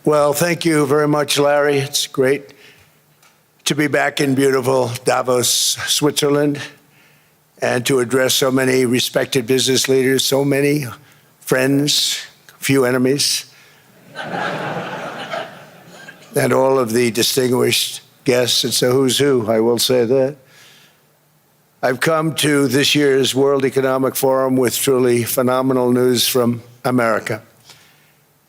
Well, thank you very much, Larry. It's great to be back in beautiful Davos, Switzerland, and to address so many respected business leaders, so many friends, few enemies, and all of the distinguished guests. It's a who's who, I will say that. I've come to this year's World Economic Forum with truly phenomenal news from America.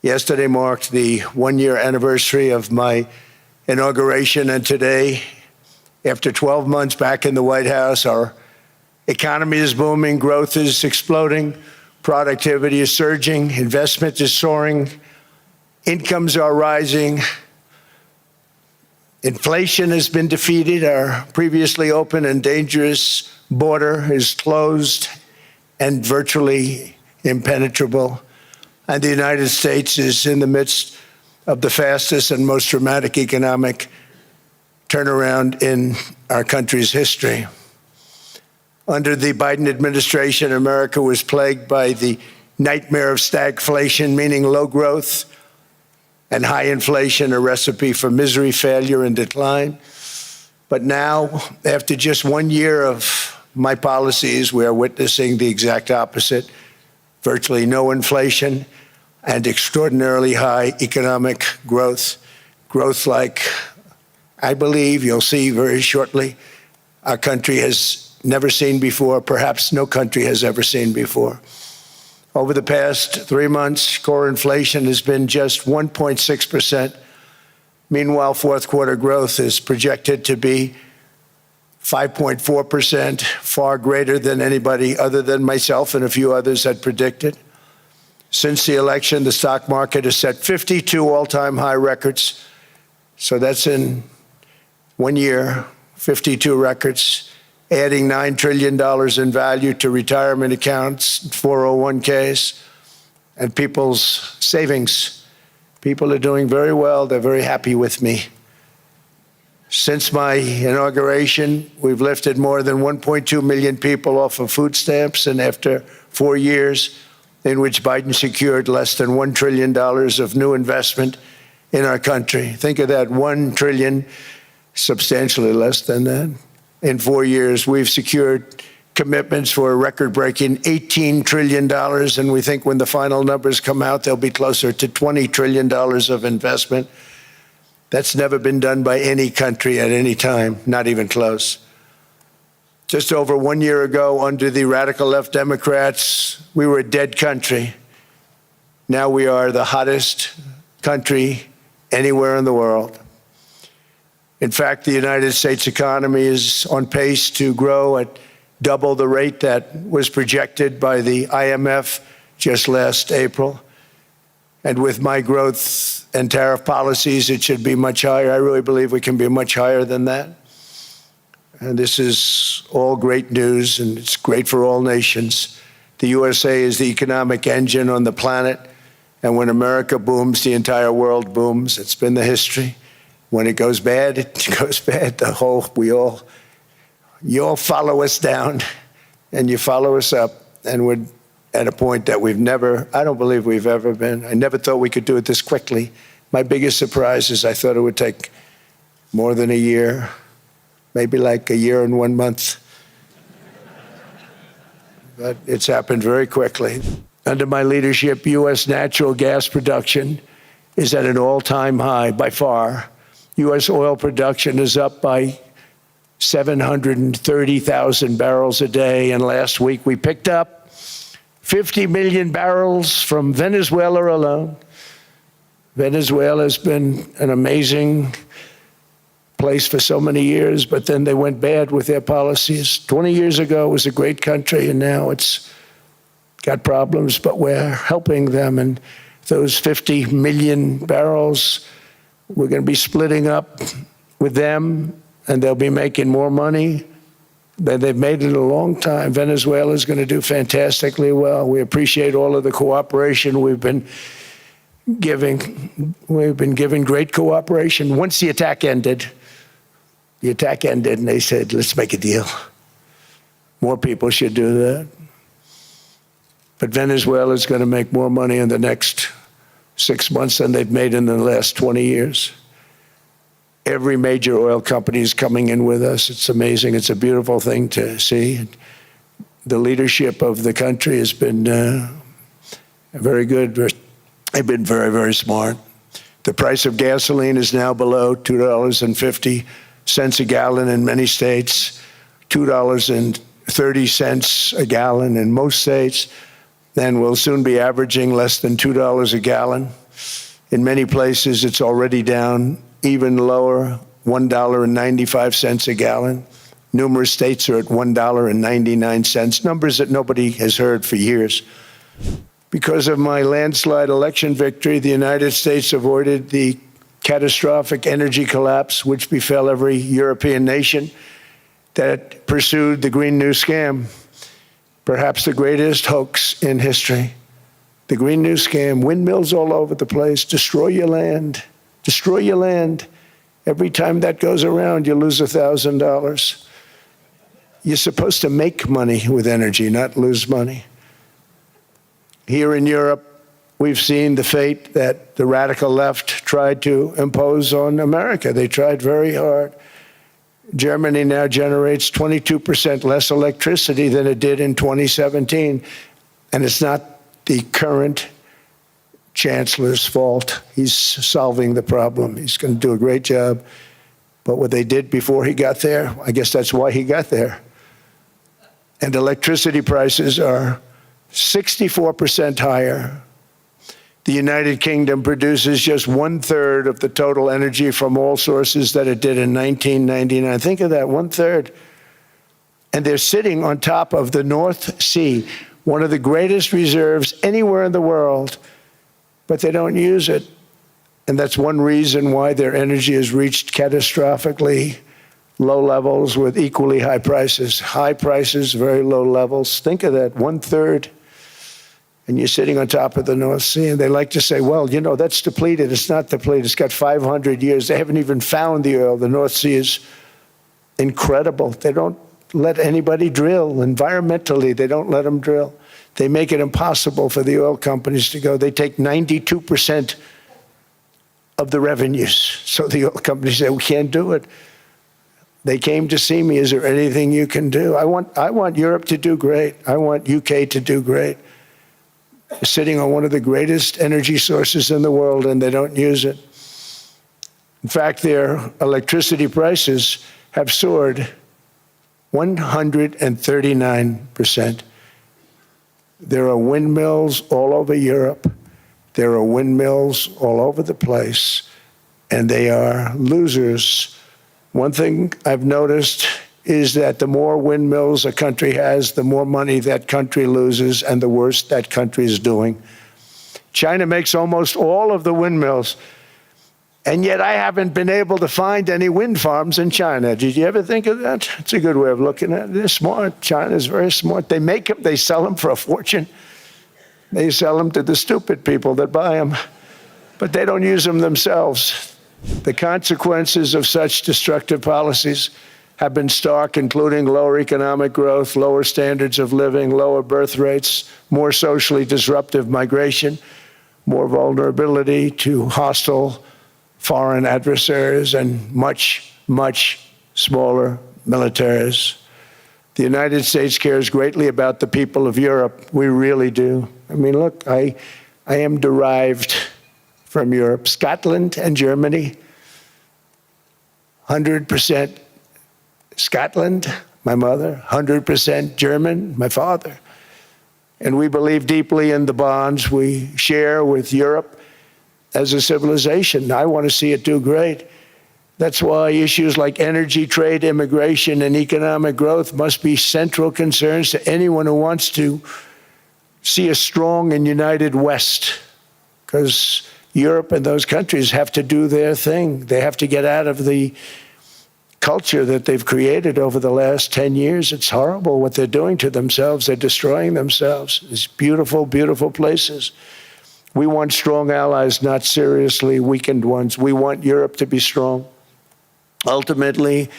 Yesterday marked the one-year anniversary of my inauguration, and today, after 12 months back in the White House, our economy is booming, growth is exploding, productivity is surging, investment is soaring, incomes are rising, inflation has been defeated, our previously open and dangerous border is closed and virtually impenetrable, and the United States is in the midst of the fastest and most dramatic economic turnaround in our country's history. Under the Biden administration, America was plagued by the nightmare of stagflation, meaning low growth and high inflation, a recipe for misery, failure, and decline. But now, after just 1 year of my policies, we are witnessing the exact opposite: virtually no inflation and extraordinarily high economic growth. Growth like I believe you'll see very shortly our country has never seen before, perhaps no country has ever seen before. Over the past 3 months, core inflation has been just 1.6%. Meanwhile, fourth quarter growth is projected to be 5.4%, far greater than anybody other than myself and a few others had predicted. Since the election, the stock market has set 52 all-time high records. So that's in 1 year, 52 records, adding $9 trillion in value to retirement accounts, 401ks, and people's savings. People are doing very well. They're very happy with me. Since my inauguration, we've lifted more than 1.2 million people off of food stamps, and after 4 years in which Biden secured less than $1 trillion of new investment in our country. Think of that, $1 trillion, substantially less than that. In 4 years, we've secured commitments for a record-breaking $18 trillion, and we think when the final numbers come out, they'll be closer to $20 trillion of investment. That's never been done by any country at any time, not even close. Just over 1 year ago, under the radical left Democrats, we were a dead country. Now we are the hottest country anywhere in the world. In fact, the United States economy is on pace to grow at double the rate that was projected by the IMF just last April. And with my growth and tariff policies, it should be much higher. I really believe we can be much higher than that. And this is all great news, and it's great for all nations. The USA is the economic engine on the planet, and when America booms, the entire world booms. It's been the history. When it goes bad, it goes bad. You all follow us down, and you follow us up, and we're at a point that I don't believe we've ever been. I never thought we could do it this quickly. My biggest surprise is I thought it would take more than a year, maybe like a year and 1 month. But it's happened very quickly. Under my leadership, U.S. natural gas production is at an all-time high by far. U.S. oil production is up by 730,000 barrels a day, and last week we picked up 50 million barrels from Venezuela alone. Venezuela has been an amazing place for so many years, but then they went bad with their policies. 20 years ago, it was a great country, and now it's got problems, but we're helping them. And those 50 million barrels, we're going to be splitting up with them, and they'll be making more money than they've made in a long time. Venezuela is going to do fantastically well. We appreciate all of the cooperation we've been giving. We've been giving great cooperation. Once the attack ended, and they said, let's make a deal. More people should do that. But Venezuela is going to make more money in the next 6 months than they've made in the last 20 years. Every major oil company is coming in with us. It's amazing. It's a beautiful thing to see. The leadership of the country has been very good. They've been very, very smart. The price of gasoline is now below $2.50 a gallon in many states, $2.30 a gallon in most states, and will soon be averaging less than $2 a gallon. In many places, it's already down even lower, $1.95 a gallon. Numerous states are at $1.99, numbers that nobody has heard for years. Because of my landslide election victory, the United States avoided the catastrophic energy collapse which befell every European nation that pursued the Green New Scam, perhaps the greatest hoax in history. The Green New Scam, windmills all over the place, destroy your land, destroy your land. Every time that goes around, you lose $1,000. You're supposed to make money with energy, not lose money. Here in Europe, we've seen the fate that the radical left tried to impose on America. They tried very hard. Germany now generates 22% less electricity than it did in 2017. And it's not the current chancellor's fault. He's solving the problem. He's going to do a great job. But what they did before he got there, I guess that's why he got there. And electricity prices are 64% higher. The United Kingdom produces just 1/3 of the total energy from all sources that it did in 1999. Think of that, 1/3. And they're sitting on top of the North Sea, one of the greatest reserves anywhere in the world, but they don't use it. And that's one reason why their energy has reached catastrophically low levels with equally high prices. High prices, very low levels. Think of that, 1/3. And you're sitting on top of the North Sea, and they like to say, well, you know, that's depleted. It's not depleted. It's got 500 years. They haven't even found the oil. The North Sea is incredible. They don't let anybody drill. Environmentally, they don't let them drill. They make it impossible for the oil companies to go. They take 92% of the revenues. So the oil companies say, we can't do it. They came to see me. Is there anything you can do? I want Europe to do great. I want UK to do great. They're sitting on one of the greatest energy sources in the world, and they don't use it. In fact, their electricity prices have soared 139%. There are windmills all over Europe. There are windmills all over the place, and they are losers. One thing I've noticed is that the more windmills a country has, the more money that country loses and the worse that country is doing. China makes almost all of the windmills, and yet I haven't been able to find any wind farms in China. Did you ever think of that? It's a good way of looking at it. They're smart. China's very smart. They make them, they sell them for a fortune. They sell them to the stupid people that buy them, but they don't use them themselves. The consequences of such destructive policies have been stark, including lower economic growth, lower standards of living, lower birth rates, more socially disruptive migration, more vulnerability to hostile foreign adversaries, and much, much smaller militaries. The United States cares greatly about the people of Europe. We really do. I mean, look, I am derived from Europe. Scotland and Germany, 100% Scotland, my mother, 100% German, my father. And we believe deeply in the bonds we share with Europe as a civilization. I want to see it do great. That's why issues like energy, trade, immigration, and economic growth must be central concerns to anyone who wants to see a strong and united West, because Europe and those countries have to do their thing. They have to get out of the culture that they've created over the last 10 years. It's horrible what they're doing to themselves. They're destroying themselves. These beautiful, beautiful places. We want strong allies, not seriously weakened ones. We want Europe to be strong. Ultimately,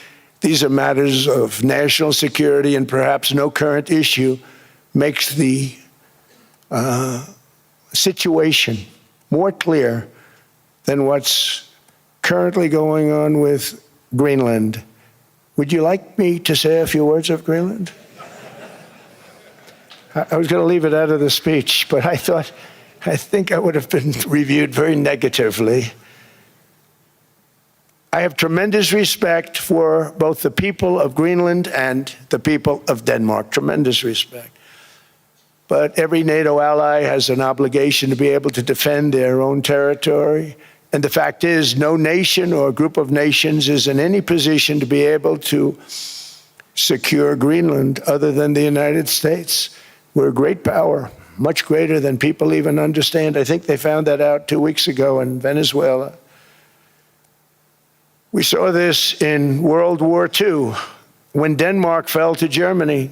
these are matters of national security, and perhaps no current issue makes the situation more clear than what's currently going on with Greenland. Would you like me to say a few words of Greenland? I was going to leave it out of the speech, but I think I would have been reviewed very negatively. I have tremendous respect for both the people of Greenland and the people of Denmark, tremendous respect. But every NATO ally has an obligation to be able to defend their own territory. And the fact is, no nation or group of nations is in any position to be able to secure Greenland other than the United States. We're a great power, much greater than people even understand. I think they found that out 2 weeks ago in Venezuela. We saw this in World War II, when Denmark fell to Germany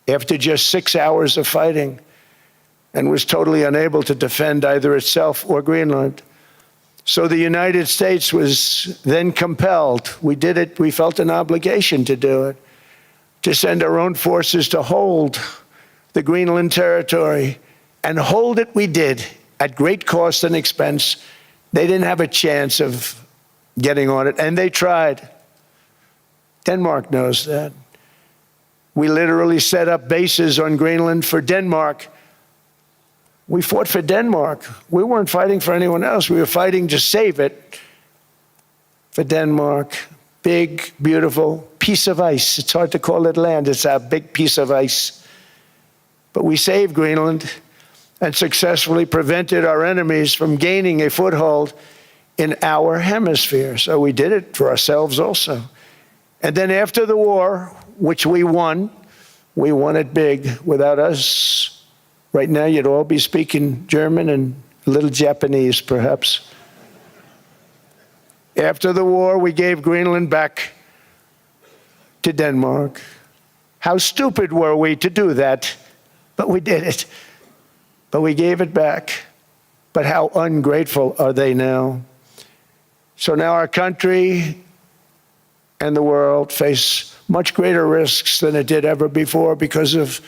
after just 6 hours of fighting and was totally unable to defend either itself or Greenland. So the United States was then compelled, we did it, we felt an obligation to do it, to send our own forces to hold the Greenland territory, and hold it we did at great cost and expense. They didn't have a chance of getting on it, and they tried. Denmark knows that. We literally set up bases on Greenland for Denmark. We fought for Denmark. We weren't fighting for anyone else. We were fighting to save it for Denmark. Big, beautiful piece of ice. It's hard to call it land. It's a big piece of ice. But we saved Greenland and successfully prevented our enemies from gaining a foothold in our hemisphere. So we did it for ourselves also. And then after the war, which we won it big. Without us, right now you'd all be speaking German and a little Japanese, perhaps. After the war, we gave Greenland back to Denmark. How stupid were we to do that? But we did it. But we gave it back. But how ungrateful are they now? So now our country and the world face much greater risks than it did ever before because of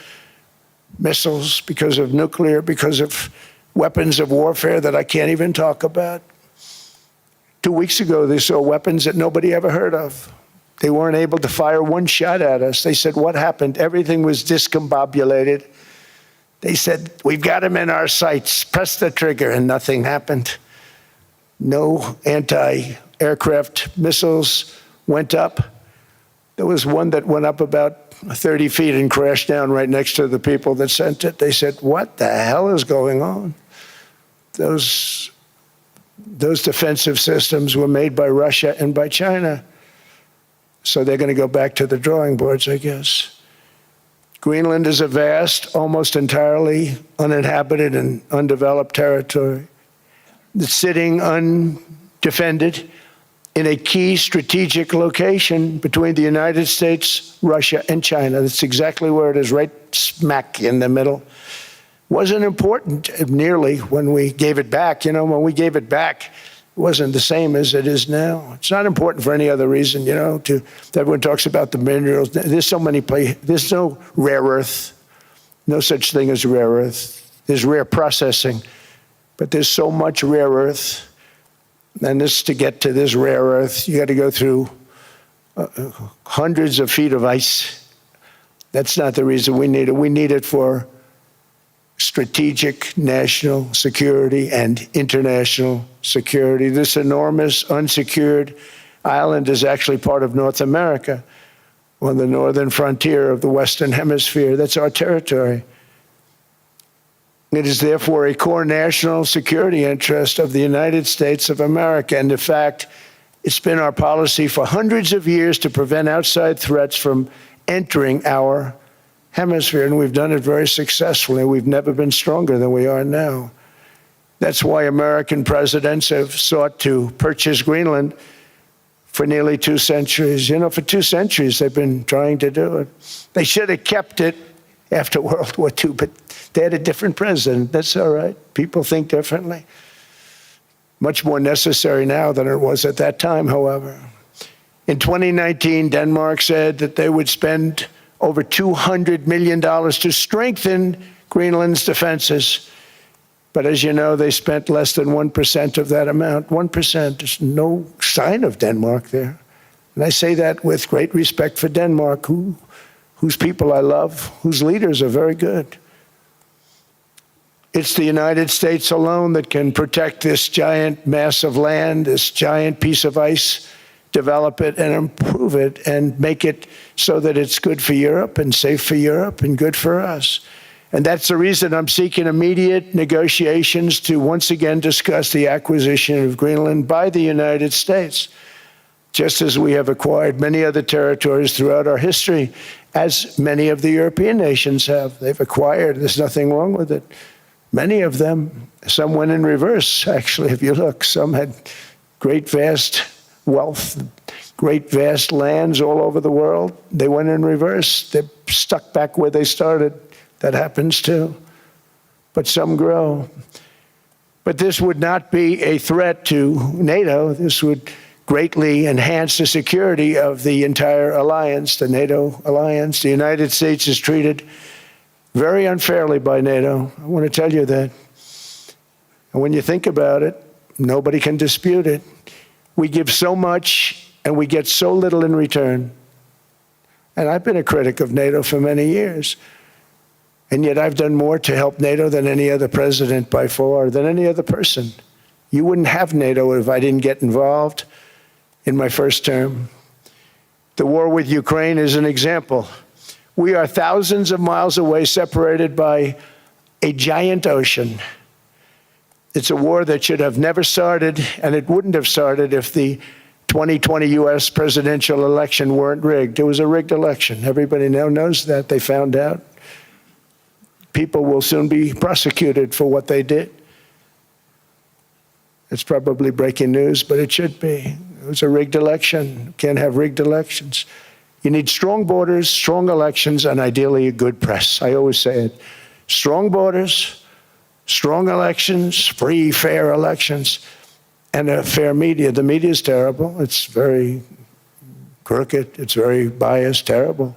missiles, because of nuclear, because of weapons of warfare that I can't even talk about. 2 weeks ago, they saw weapons that nobody ever heard of. They weren't able to fire one shot at us. They said, what happened? Everything was discombobulated. They said, we've got them in our sights. Press the trigger, and nothing happened. No anti-aircraft missiles went up. There was one that went up about 30 feet and crashed down right next to the people that sent it. They said, what the hell is going on? Those defensive systems were made by Russia and by China. So they're going to go back to the drawing boards, I guess. Greenland is a vast, almost entirely uninhabited and undeveloped territory that's sitting undefended in a key strategic location between the United States, Russia, and China. That's exactly where it is, right smack in the middle. Wasn't important nearly when we gave it back. You know, when we gave it back, it wasn't the same as it is now. It's not important for any other reason, you know, everyone talks about the minerals. There's so many places. There's no rare earth, no such thing as rare earth. There's rare processing, but there's so much rare earth. And to get to this rare earth, you got to go through hundreds of feet of ice. That's not the reason we need it. We need it for strategic national security and international security. This enormous unsecured island is actually part of North America, on the northern frontier of the Western Hemisphere. That's our territory. It is therefore a core national security interest of the United States of America. And in fact, it's been our policy for hundreds of years to prevent outside threats from entering our hemisphere, and we've done it very successfully. We've never been stronger than we are now. That's why American presidents have sought to purchase Greenland for nearly 2 centuries. You know, for 2 centuries they've been trying to do it. They should have kept it after World War II, but they had a different president. That's all right. People think differently. Much more necessary now than it was at that time, however. In 2019, Denmark said that they would spend over $200 million to strengthen Greenland's defenses. But as you know, they spent less than 1% of that amount. 1%, there's no sign of Denmark there. And I say that with great respect for Denmark, whose people I love, whose leaders are very good. It's the United States alone that can protect this giant mass of land, this giant piece of ice, develop it and improve it and make it so that it's good for Europe and safe for Europe and good for us. And that's the reason I'm seeking immediate negotiations to once again discuss the acquisition of Greenland by the United States, just as we have acquired many other territories throughout our history, as many of the European nations have. They've acquired, there's nothing wrong with it. Many of them, some went in reverse, actually, if you look. Some had great, vast wealth, great, vast lands all over the world. They went in reverse. They're stuck back where they started. That happens too. But some grow. But this would not be a threat to NATO. This would greatly enhance the security of the entire alliance, the NATO alliance. The United States is treated very unfairly by NATO. I want to tell you that. And when you think about it, nobody can dispute it. We give so much and we get so little in return. And I've been a critic of NATO for many years. And yet I've done more to help NATO than any other president by far, than any other person. You wouldn't have NATO if I didn't get involved in my first term. The war with Ukraine is an example. We are thousands of miles away, separated by a giant ocean. It's a war that should have never started, and it wouldn't have started if the 2020 U.S. presidential election weren't rigged. It was a rigged election. Everybody now knows that. They found out. People will soon be prosecuted for what they did. It's probably breaking news, but it should be. It was a rigged election. You can't have rigged elections. You need strong borders, strong elections, and ideally a good press. I always say it. Strong borders, strong elections, free, fair elections, and a fair media. The media is terrible. It's very crooked. It's very biased, terrible.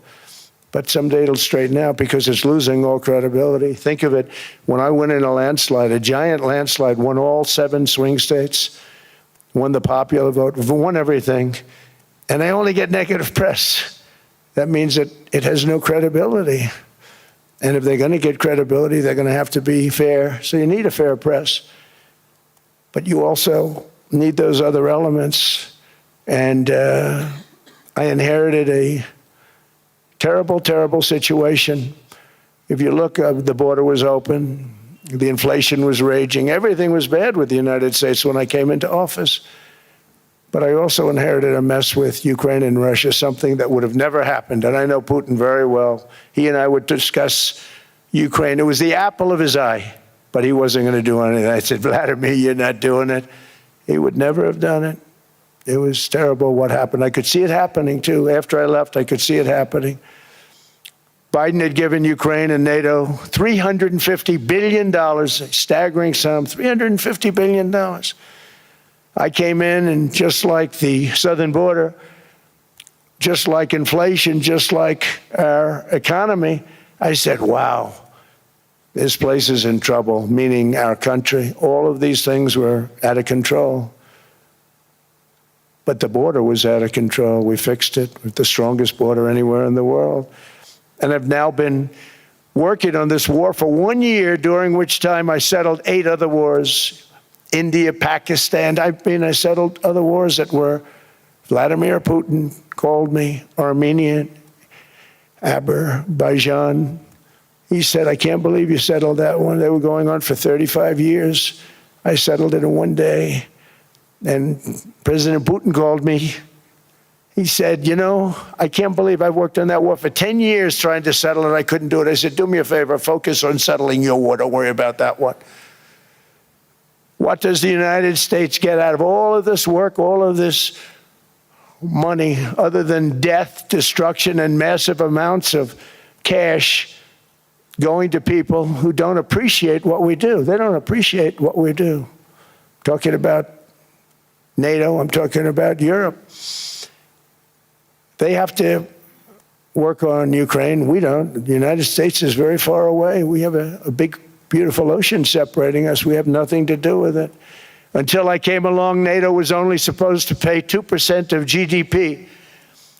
But someday it'll straighten out because it's losing all credibility. Think of it, when I went in a landslide, a giant landslide, won all 7 swing states, won the popular vote, won everything, and I only get negative press. That means that it has no credibility. And if they're going to get credibility, they're going to have to be fair. So you need a fair press. But you also need those other elements. And I inherited a terrible, terrible situation. If you look, the border was open, the inflation was raging, everything was bad with the United States when I came into office. But I also inherited a mess with Ukraine and Russia, something that would have never happened. And I know Putin very well. He and I would discuss Ukraine. It was the apple of his eye, but he wasn't going to do anything. I said, Vladimir, you're not doing it. He would never have done it. It was terrible what happened. I could see it happening, too. After I left, I could see it happening. Biden had given Ukraine and NATO $350 billion, a staggering sum, $350 billion. I came in, and just like the southern border, just like inflation, just like our economy, I said, wow, this place is in trouble, meaning our country. All of these things were out of control. But the border was out of control. We fixed it with the strongest border anywhere in the world. And I've now been working on this war for 1 year, during which time I settled 8 other wars. India, Pakistan, I settled other wars that were, Vladimir Putin called me, Armenia, Azerbaijan. He said, I can't believe you settled that one. They were going on for 35 years. I settled it in 1 day. And President Putin called me. He said, you know, I can't believe I've worked on that war for 10 years trying to settle it. I couldn't do it. I said, do me a favor, focus on settling your war. Don't worry about that one. What does the United States get out of all of this work, all of this money, other than death, destruction, and massive amounts of cash going to people who don't appreciate what we do? They don't appreciate what we do. I'm talking about NATO, I'm talking about Europe. They have to work on Ukraine. We don't. The United States is very far away. We have a big beautiful ocean separating us. We have nothing to do with it. Until I came along, NATO was only supposed to pay 2% of GDP,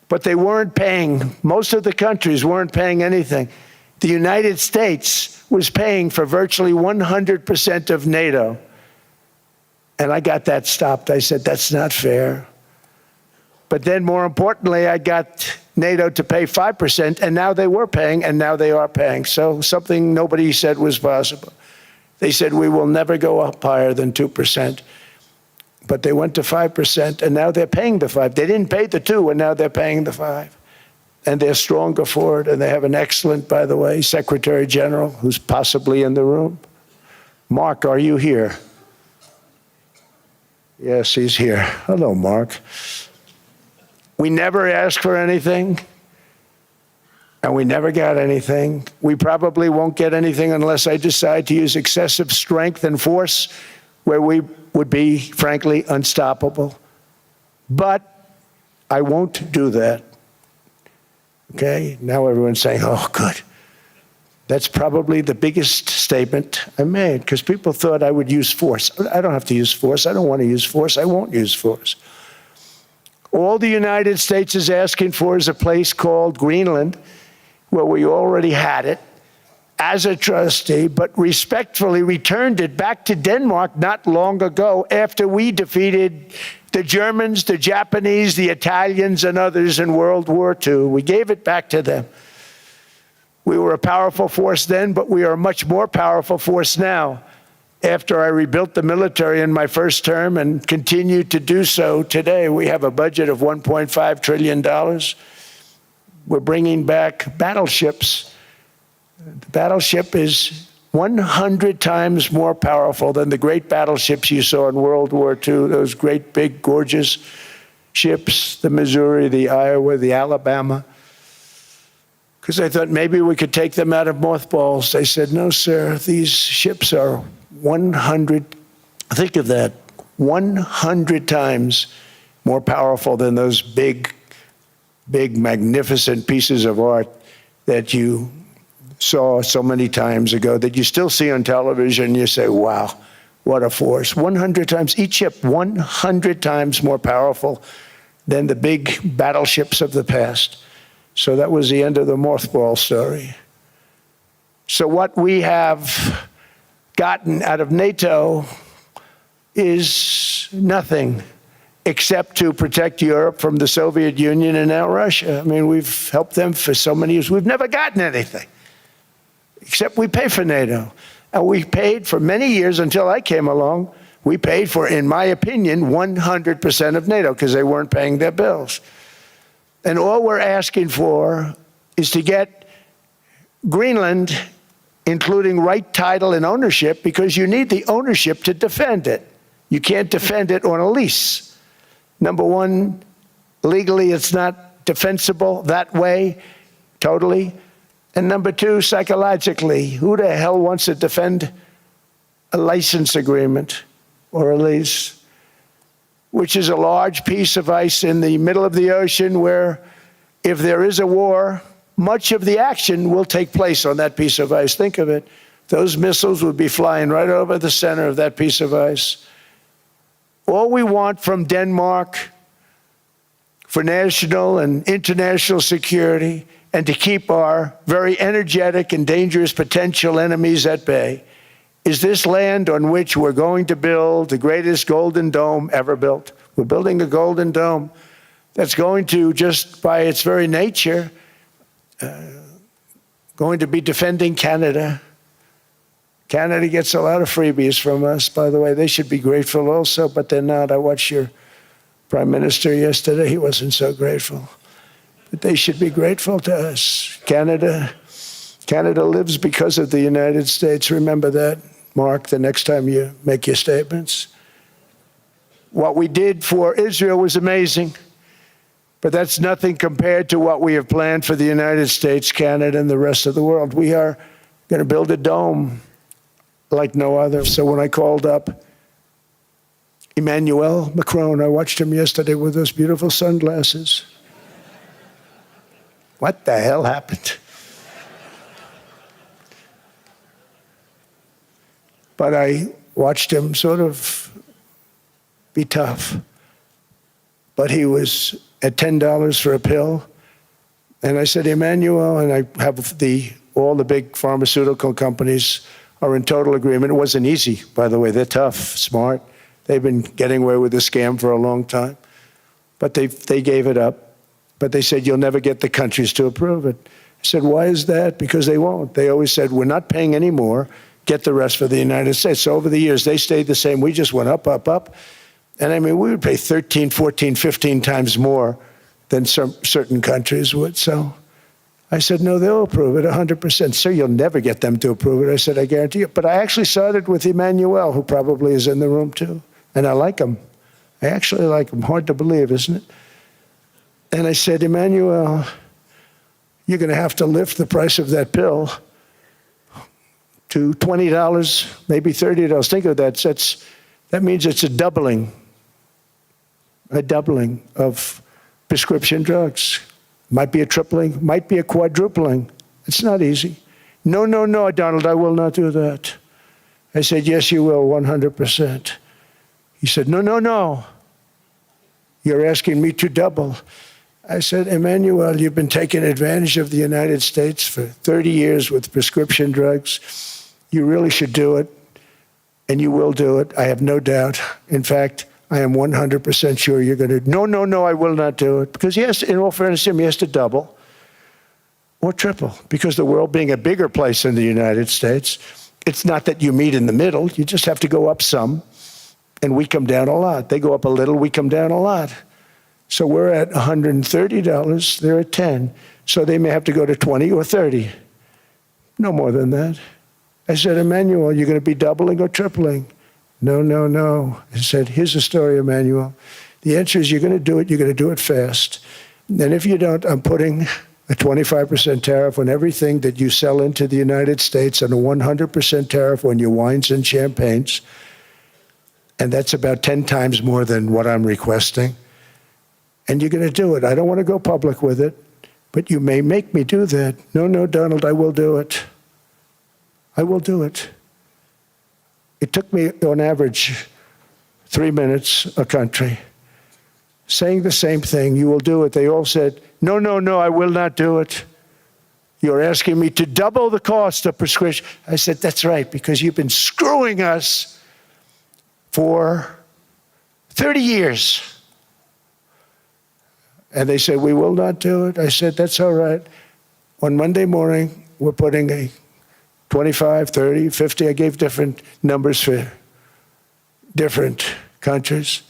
but they weren't paying. Most of the countries weren't paying anything. The United States was paying for virtually 100% of NATO. And I got that stopped. I said, that's not fair. But then more importantly, I got NATO to pay 5%, and now they were paying, and now they are paying. So something nobody said was possible. They said, we will never go up higher than 2%. But they went to 5%, and now they're paying the 5. They didn't pay the 2, and now they're paying the 5. And they're stronger for it, and they have an excellent, by the way, Secretary General, who's possibly in the room. Mark, are you here? Yes, he's here. Hello, Mark. We never asked for anything, and we never got anything. We probably won't get anything unless I decide to use excessive strength and force where we would be, frankly, unstoppable. But I won't do that. Okay? Now everyone's saying, oh, good. That's probably the biggest statement I made, because people thought I would use force. I don't have to use force. I don't want to use force. I won't use force. All the United States is asking for is a place called Greenland, where we already had it as a trustee, but respectfully returned it back to Denmark not long ago after we defeated the Germans, the Japanese, the Italians, and others in World War II. We gave it back to them. We were a powerful force then, but we are a much more powerful force now. After I rebuilt the military in my first term and continue to do so today, we have a budget of $1.5 trillion. We're bringing back battleships. The battleship is 100 times more powerful than the great battleships you saw in World War II, those great, big, gorgeous ships, the Missouri, the Iowa, the Alabama. Because I thought maybe we could take them out of mothballs. They said, no, sir, these ships are 100, think of that, 100 times more powerful than those big, magnificent pieces of art that you saw so many times ago, that you still see on television. You say, wow, what a force. 100 times, each ship 100 times more powerful than the big battleships of the past. So that was the end of the mothball story. So what we have gotten out of NATO is nothing except to protect Europe from the Soviet Union and now Russia. I mean, we've helped them for so many years. We've never gotten anything, except we pay for NATO. And we paid for many years until I came along. We paid for, in my opinion, 100% of NATO because they weren't paying their bills. And all we're asking for is to get Greenland, including right title and ownership, because you need the ownership to defend it. You can't defend it on a lease. Number one, legally it's not defensible that way, totally. And number two, psychologically, who the hell wants to defend a license agreement or a lease, which is a large piece of ice in the middle of the ocean where if there is a war, much of the action will take place on that piece of ice. Think of it. Those missiles would be flying right over the center of that piece of ice. All we want from Denmark for national and international security and to keep our very energetic and dangerous potential enemies at bay is this land on which we're going to build the greatest golden dome ever built. We're building a golden dome that's going to, just by its very nature, going to be defending Canada. Canada gets a lot of freebies from us, by the way. They should be grateful also, but they're not. I watched your Prime Minister yesterday. He wasn't so grateful. But they should be grateful to us. Canada lives because of the United States. Remember that, Mark, the next time you make your statements. What we did for Israel was amazing, but that's nothing compared to what we have planned for the United States, Canada, and the rest of the world. We are going to build a dome like no other. So when I called up Emmanuel Macron, I watched him yesterday with those beautiful sunglasses. What the hell happened? But I watched him sort of be tough. But he was at $10 for a pill. And I said, Emmanuel, and I have all the big pharmaceutical companies are in total agreement. It wasn't easy, by the way. They're tough, smart. They've been getting away with the scam for a long time. But they gave it up. But they said, you'll never get the countries to approve it. I said, why is that? Because they won't. They always said, we're not paying any more. Get the rest for the United States. So over the years, they stayed the same. We just went up, up, up. And I mean, we would pay 13, 14, 15 times more than some certain countries would. So I said, no, they'll approve it 100%. Sir, you'll never get them to approve it. I said, I guarantee you. But I actually started with Emmanuel, who probably is in the room too. And I like him. I actually like him. Hard to believe, isn't it? And I said, Emmanuel, you're going to have to lift the price of that pill to $20, maybe $30. Think of that. That means it's a doubling of prescription drugs. Might be a tripling, might be a quadrupling. It's not easy. No, no, no, Donald, I will not do that. I said, yes, you will, 100%. He said, no, no, no. You're asking me to double. I said, Emmanuel, you've been taking advantage of the United States for 30 years with prescription drugs. You really should do it, and you will do it. I have no doubt. In fact, I am 100% sure you're going to. No, no, no, I will not do it. Because he has to, in all fairness to him, he has to double or triple. Because the world being a bigger place than the United States, it's not that you meet in the middle. You just have to go up some, and we come down a lot. They go up a little, we come down a lot. So we're at $130, they're at 10. So they may have to go to 20 or 30. No more than that. I said, Emmanuel, you're going to be doubling or tripling? No, no, no. I said, here's the story, Emmanuel. The answer is you're going to do it. You're going to do it fast. And if you don't, I'm putting a 25% tariff on everything that you sell into the United States and a 100% tariff on your wines and champagnes. And that's about 10 times more than what I'm requesting. And you're going to do it. I don't want to go public with it, but you may make me do that. No, no, Donald, I will do it. I will do it. It took me, on average, 3 minutes a country, saying the same thing. You will do it. They all said, no, no, no, I will not do it. You're asking me to double the cost of prescription. I said, that's right, because you've been screwing us for 30 years. And they said, we will not do it. I said, that's all right. On Monday morning, we're putting a 25, 30, 50. I gave different numbers for different countries.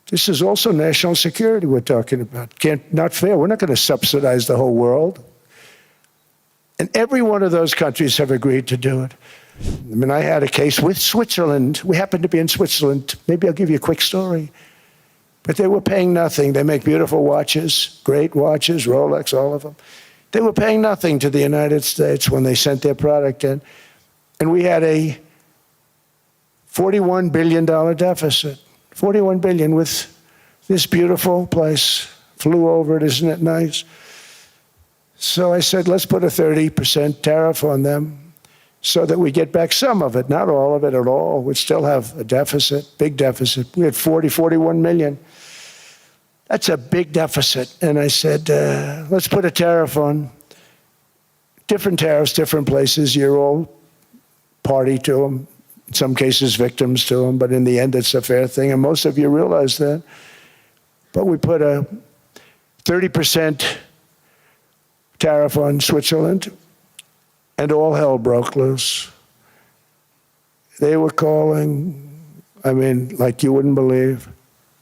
This is also national security we're talking about. Not fair. We're not going to subsidize the whole world. And every one of those countries have agreed to do it. I mean, I had a case with Switzerland. We happened to be in Switzerland. Maybe I'll give you a quick story. But they were paying nothing. They make beautiful watches, great watches, Rolex, all of them. They were paying nothing to the United States when they sent their product in. And we had a $41 billion deficit. $41 billion with this beautiful place. Flew over it, isn't it nice? So I said, let's put a 30% tariff on them so that we get back some of it, not all of it at all. We'd still have a deficit, big deficit. We had 41 million. That's a big deficit. And I said, let's put a tariff on. Different tariffs, different places. You're all party to them. In some cases, victims to them. But in the end, it's a fair thing. And most of you realize that. But we put a 30% tariff on Switzerland, and all hell broke loose. They were calling, I mean, like you wouldn't believe.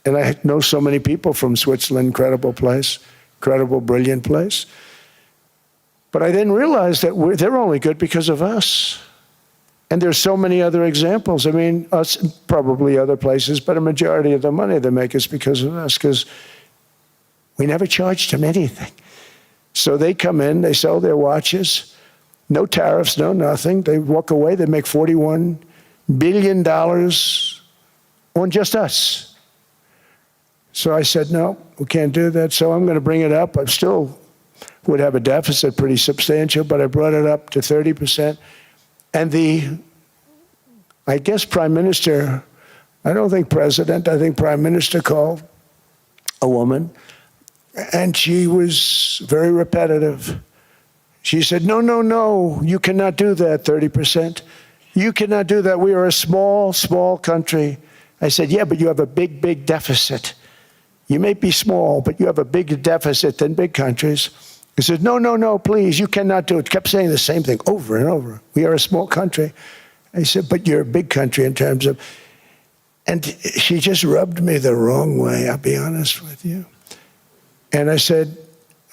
And I know so many people from Switzerland, incredible place, incredible, brilliant place. But I then realized that they're only good because of us. And there's so many other examples. I mean, us, probably other places, but a majority of the money they make is because of us, because we never charged them anything. So they come in, they sell their watches, no tariffs, no nothing. They walk away, they make $41 billion on just us. So I said, no, we can't do that. So I'm going to bring it up. I still would have a deficit pretty substantial, but I brought it up to 30%. And the I guess Prime Minister, I don't think President, I think Prime Minister called a woman, and she was very repetitive. She said, no, no, no, you cannot do that, 30%. You cannot do that. We are a small, small country. I said, yeah, but you have a big, big deficit. You may be small, but you have a bigger deficit than big countries. He said, no, no, no, please, you cannot do it. Kept saying the same thing over and over. We are a small country. I said, but you're a big country in terms of, and she just rubbed me the wrong way, I'll be honest with you. And I said,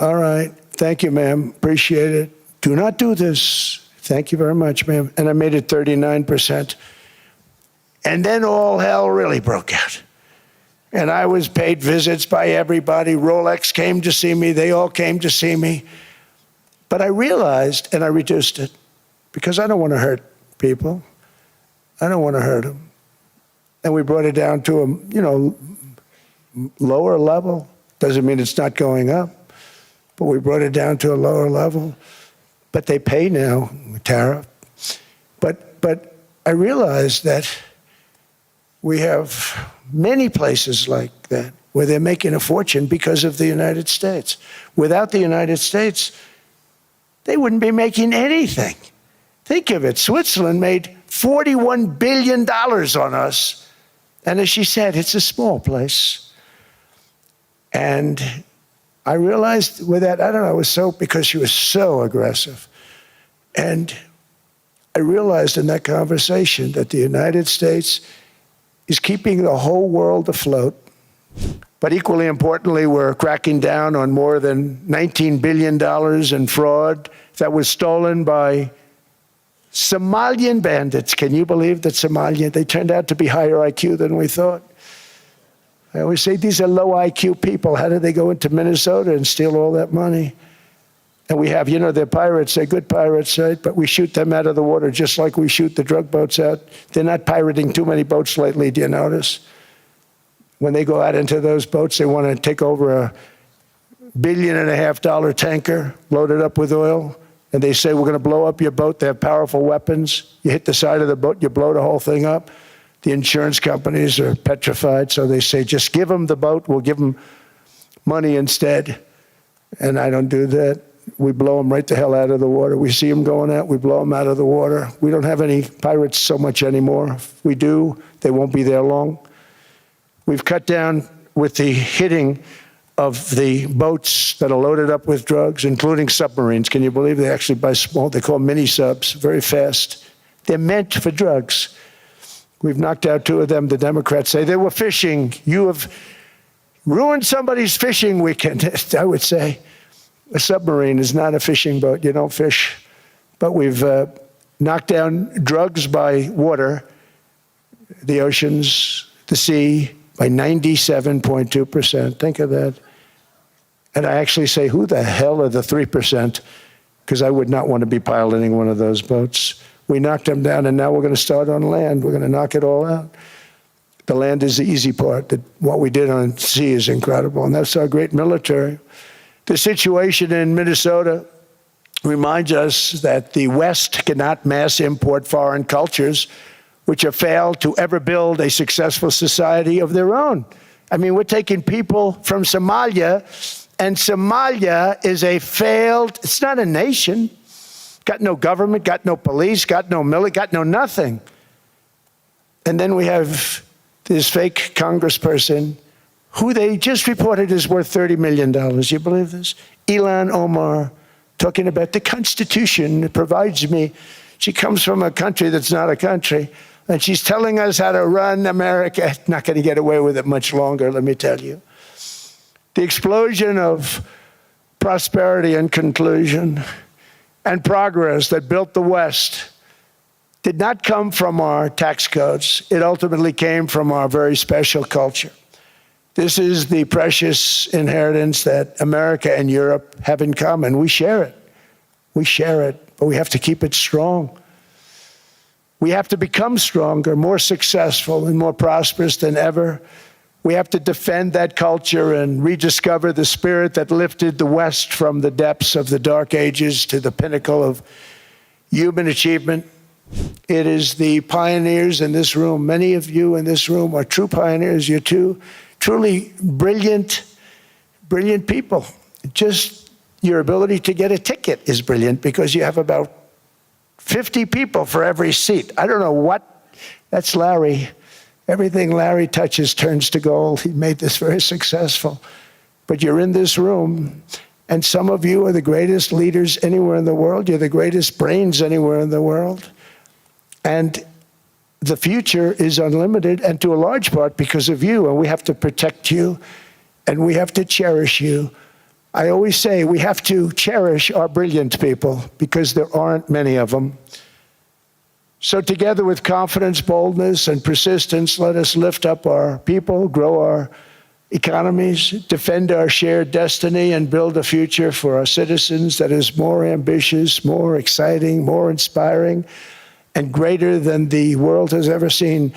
all right, thank you, ma'am, appreciate it. Do not do this. Thank you very much, ma'am. And I made it 39%. And then all hell really broke out. And I was paid visits by everybody. Rolex came to see me. They all came to see me. But I realized, and I reduced it, because I don't want to hurt people. I don't want to hurt them. And we brought it down to a, lower level. Doesn't mean it's not going up, but we brought it down to a lower level. But they pay now, tariff. But I realized that we have many places like that where they're making a fortune because of the United States. Without the United States, they wouldn't be making anything. Think of it. Switzerland made $41 billion on us. And as she said, it's a small place. And I realized with that, I don't know, it was so, because she was so aggressive. And I realized in that conversation that the United States is keeping the whole world afloat. But equally importantly, we're cracking down on more than $19 billion in fraud that was stolen by Somalian bandits. Can you believe that Somalia, they turned out to be higher IQ than we thought? I always say these are low IQ people. How did they go into Minnesota and steal all that money? And we have, they're pirates, they're good pirates, right? But we shoot them out of the water just like we shoot the drug boats out. They're not pirating too many boats lately, do you notice? When they go out into those boats, they want to take over $1.5 billion tanker loaded up with oil. And they say, we're going to blow up your boat. They have powerful weapons. You hit the side of the boat, you blow the whole thing up. The insurance companies are petrified, so they say, just give them the boat, we'll give them money instead. And I don't do that. We blow them right the hell out of the water. We see them going out, we blow them out of the water. We don't have any pirates so much anymore. If we do, they won't be there long. We've cut down with the hitting of the boats that are loaded up with drugs, including submarines. Can you believe they actually buy small, they call them mini subs, very fast. They're meant for drugs. We've knocked out 2 of them. The Democrats say they were fishing. You have ruined somebody's fishing weekend, I would say. A submarine is not a fishing boat. You don't fish. But we've knocked down drugs by water, the oceans, the sea, by 97.2%. Think of that. And I actually say, who the hell are the 3%? Because I would not want to be piloting one of those boats. We knocked them down, and now we're going to start on land. We're going to knock it all out. The land is the easy part. What we did on sea is incredible, and that's our great military. The situation in Minnesota reminds us that the West cannot mass import foreign cultures, which have failed to ever build a successful society of their own. I mean, we're taking people from Somalia, and Somalia is a failed, it's not a nation. Got no government, got no police, got no military, got no nothing. And then we have this fake congressperson who they just reported is worth $30 million. You believe this? Ilhan Omar, talking about the Constitution provides me. She comes from a country that's not a country, and she's telling us how to run America. Not going to get away with it much longer, let me tell you. The explosion of prosperity and conclusion and progress that built the West did not come from our tax codes. It ultimately came from our very special culture. This is the precious inheritance that America and Europe have in common. We share it. We share it, but we have to keep it strong. We have to become stronger, more successful, and more prosperous than ever. We have to defend that culture and rediscover the spirit that lifted the West from the depths of the Dark Ages to the pinnacle of human achievement. It is the pioneers in this room. Many of you in this room are true pioneers. You're two truly brilliant people. Just your ability to get a ticket is brilliant because you have about 50 people for every seat. I don't know what, that's Larry. Everything Larry touches turns to gold. He made this very successful. But you're in this room, and some of you are the greatest leaders anywhere in the world. You're the greatest brains anywhere in the world. And the future is unlimited, and to a large part because of you, and we have to protect you, and we have to cherish you. I always say we have to cherish our brilliant people because there aren't many of them. So together with confidence, boldness, and persistence, let us lift up our people, grow our economies, defend our shared destiny, and build a future for our citizens that is more ambitious, more exciting, more inspiring, and greater than the world has ever seen.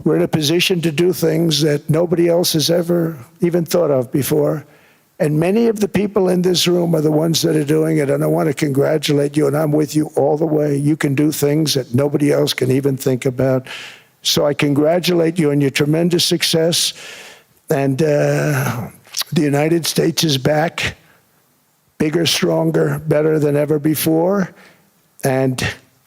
We're in a position to do things that nobody else has ever even thought of before. And many of the people in this room are the ones that are doing it, and I want to congratulate you, and I'm with you all the way. You can do things that nobody else can even think about. So I congratulate you on your tremendous success. And the United States is back, bigger, stronger, better than ever before. And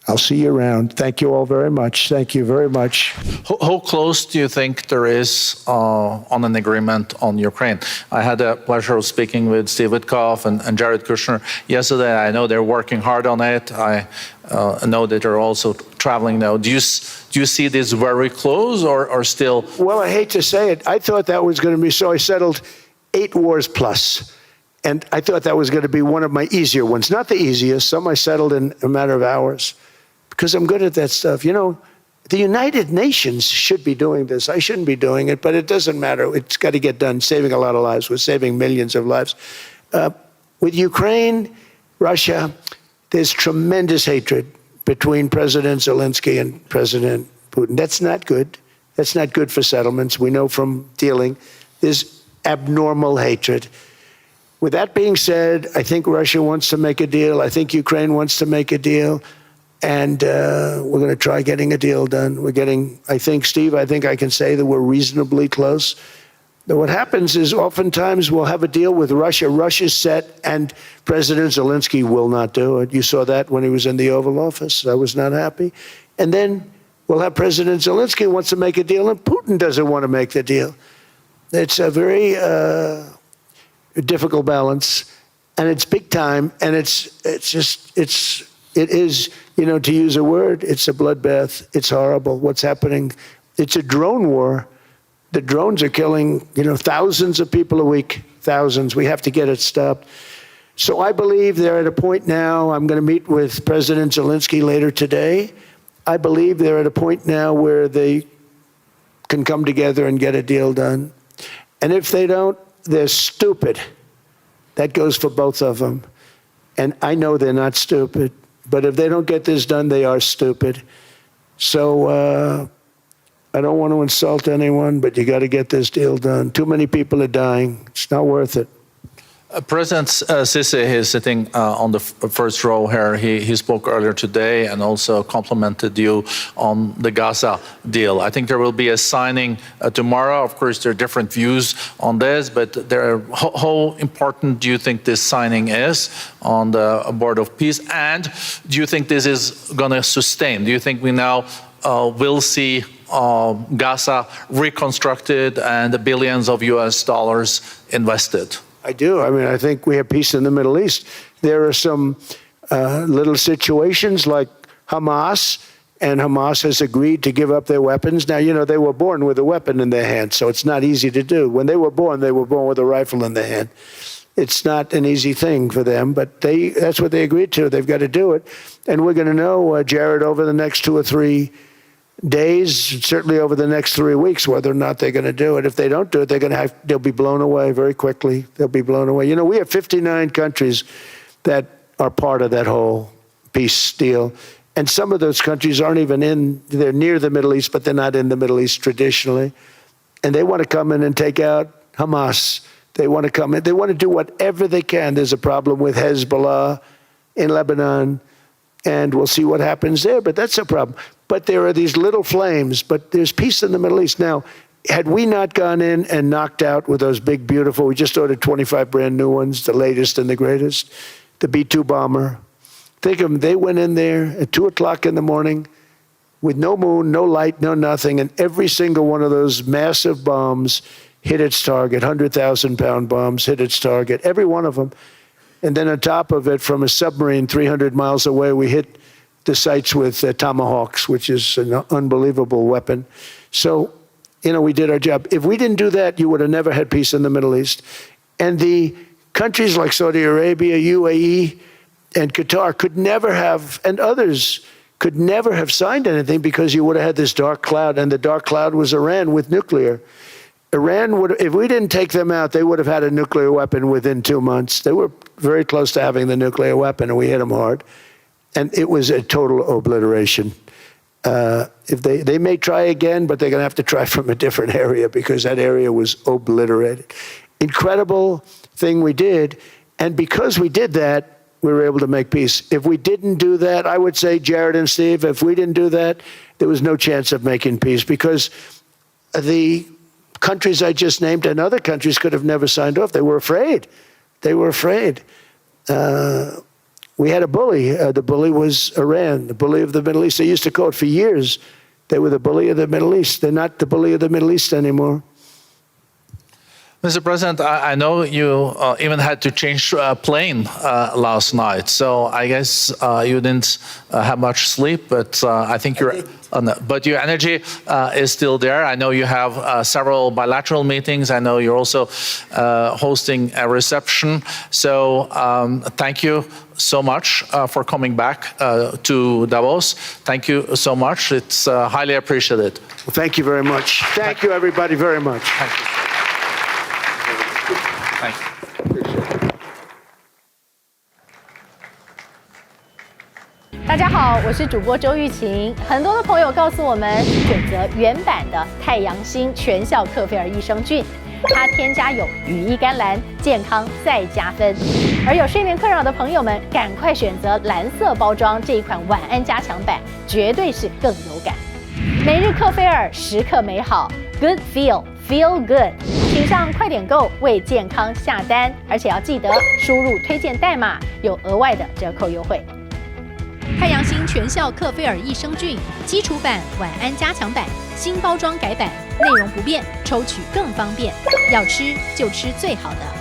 I'll see you around. Thank you all very much. Thank you very much. How close do you think there is on an agreement on Ukraine? I had the pleasure of speaking with Steve Witkoff and Jared Kushner yesterday. I know they're working hard on it. I know that they're also traveling now. Do you see this very close or still? Well, I hate to say it. I thought that was going to be so. I settled 8 wars plus. And I thought that was going to be one of my easier ones. Not the easiest. Some I settled in a matter of hours. Because I'm good at that stuff. You know, the United Nations should be doing this. I shouldn't be doing it, but it doesn't matter. It's got to get done, saving a lot of lives. We're saving millions of lives. With Ukraine, Russia, there's tremendous hatred between President Zelensky and President Putin. That's not good. That's not good for settlements. We know from dealing. There's abnormal hatred. With that being said, I think Russia wants to make a deal. I think Ukraine wants to make a deal. And we're going to try getting a deal done. We're getting, I think, Steve, I think I can say that we're reasonably close. Now, what happens is oftentimes we'll have a deal with Russia. Russia's set, and President Zelensky will not do it. You saw that when he was in the Oval Office. I was not happy. And then we'll have President Zelensky wants to make a deal, and Putin doesn't want to make the deal. It's a very difficult balance, and it's big time, and it is, you know, to use a word, it's a bloodbath. It's horrible what's happening. It's a drone war. The drones are killing, you know, thousands of people a week, thousands. We have to get it stopped. So I believe they're at a point now, I'm going to meet with President Zelensky later today. I believe they're at a point now where they can come together and get a deal done. And if they don't, they're stupid. That goes for both of them. And I know they're not stupid. But if they don't get this done, they are stupid. So I don't want to insult anyone, but you got to get this deal done. Too many people are dying. It's not worth it. President Sisi is sitting on the first row here. He spoke earlier today and also complimented you on the Gaza deal. I think there will be a signing tomorrow. Of course, there are different views on this, but how important do you think this signing is on the Board of Peace? And do you think this is going to sustain? Do you think we now will see Gaza reconstructed and the billions of US dollars invested? I do. I mean, I think we have peace in the Middle East. There are some little situations like Hamas, and Hamas has agreed to give up their weapons. Now, you know, they were born with a weapon in their hand, so it's not easy to do. When they were born with a rifle in their hand. It's not an easy thing for them, but that's what they agreed to. They've got to do it. And we're going to know, Jared, over the next 2 or 3 days, certainly over the next 3 weeks, whether or not they're going to do it. If they don't do it, they'll be blown away very quickly. They'll be blown away. You know, we have 59 countries that are part of that whole peace deal. And some of those countries aren't even they're near the Middle East, but they're not in the Middle East traditionally. And they want to come in and take out Hamas. They want to come in. They want to do whatever they can. There's a problem with Hezbollah in Lebanon. and we'll see what happens there. But that's a problem. But there are these little flames, but there's peace in the Middle East. Now, had we not gone in and knocked out with those big, beautiful, we just ordered 25 brand new ones, the latest and the greatest, the B-2 bomber. Think of them, they went in there at 2 o'clock in the morning with no moon, no light, no nothing, and every single one of those massive bombs hit its target, 100,000-pound bombs hit its target, every one of them. And then on top of it, from a submarine 300 miles away, we hit the sites with tomahawks, which is an unbelievable weapon. So, we did our job. If we didn't do that, you would have never had peace in the Middle East. And the countries like Saudi Arabia, UAE, and Qatar could never have, and others could never have signed anything because you would have had this dark cloud, and the dark cloud was Iran with nuclear. Iran would, if we didn't take them out, they would have had a nuclear weapon within 2 months. They were very close to having the nuclear weapon, and we hit them hard. And it was a total obliteration. If they may try again, but they're going to have to try from a different area because that area was obliterated. Incredible thing we did. And because we did that, we were able to make peace. If we didn't do that, I would say, Jared and Steve, if we didn't do that, there was no chance of making peace because the countries I just named and other countries could have never signed off. They were afraid. They were afraid. We had a bully. The bully was Iran, the bully of the Middle East. They used to call it for years. They were the bully of the Middle East. They're not the bully of the Middle East anymore. Mr. President, I know you even had to change plane last night, so I guess you didn't have much sleep, but I think but your energy is still there. I know you have several bilateral meetings. I know you're also hosting a reception. So thank you so much for coming back to Davos. Thank you so much. It's highly appreciated. Well, thank you very much. Thank you, everybody, very much. Thank you. Thank you. 大家好，我是主播周玉琴。很多的朋友告诉我们，选择原版的太阳星全效克菲尔益生菌，它添加有羽衣甘蓝，健康再加分。而有睡眠困扰的朋友们，赶快选择蓝色包装这一款晚安加强版，绝对是更有感。每日克菲尔，时刻美好 ，Good Feel Good。请上快点购为健康下单，而且要记得输入推荐代码，有额外的折扣优惠。太阳星全效克菲尔益生菌基础版、晚安加强版新包装改版，内容不变，抽取更方便。要吃就吃最好的。